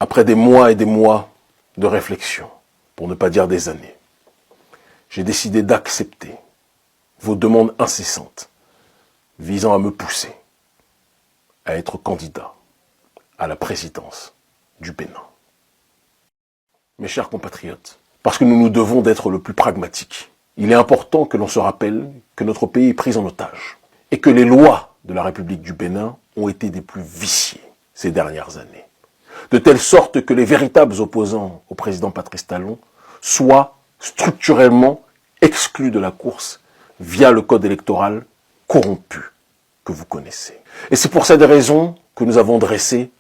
Après des mois et des mois de réflexion, pour ne pas dire des années, j'ai décidé d'accepter vos demandes incessantes visant à me pousser à être candidat à la présidence du Bénin. Mes chers compatriotes, parce que nous nous devons d'être le plus pragmatique, il est important que l'on se rappelle que notre pays est pris en otage et que les lois de la République du Bénin ont été des plus viciées ces dernières années, de telle sorte que les véritables opposants au président Patrice Talon soient structurellement exclus de la course via le code électoral corrompu que vous connaissez. Et c'est pour cette raison que nous avons dressé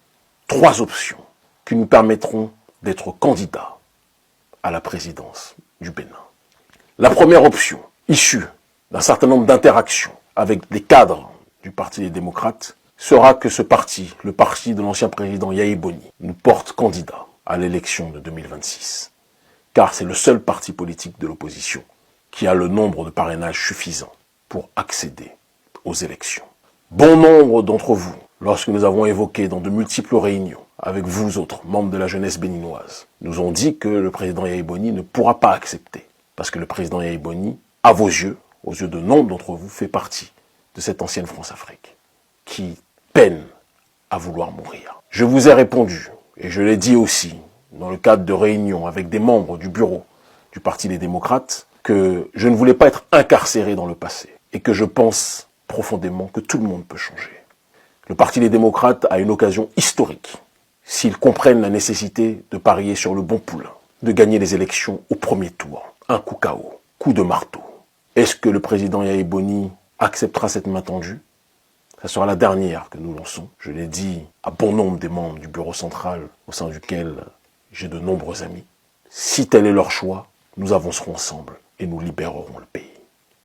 3 options qui nous permettront d'être candidats à la présidence du Bénin. La première option, issue d'un certain nombre d'interactions avec des cadres du Parti des démocrates, sera que ce parti, le parti de l'ancien président Yahi Boni, nous porte candidat à l'élection de 2026. Car c'est le seul parti politique de l'opposition qui a le nombre de parrainages suffisant pour accéder aux élections. Bon nombre d'entre vous, lorsque nous avons évoqué dans de multiples réunions avec vous autres, membres de la jeunesse béninoise, nous ont dit que le président Yahi Boni ne pourra pas accepter. Parce que le président Yahi Boni, à vos yeux, aux yeux de nombre d'entre vous, fait partie de cette ancienne France-Afrique qui peine à vouloir mourir. Je vous ai répondu, et je l'ai dit aussi, dans le cadre de réunions avec des membres du bureau du Parti des démocrates, que je ne voulais pas être incarcéré dans le passé, et que je pense profondément que tout le monde peut changer. Le Parti des démocrates a une occasion historique, s'ils comprennent la nécessité de parier sur le bon poulain, de gagner les élections au premier tour, un coup KO, coup de marteau. Est-ce que le président Yahi Boni acceptera cette main tendue? Ça sera la dernière que nous lançons. Je l'ai dit à bon nombre des membres du bureau central, au sein duquel j'ai de nombreux amis. Si tel est leur choix, nous avancerons ensemble et nous libérerons le pays.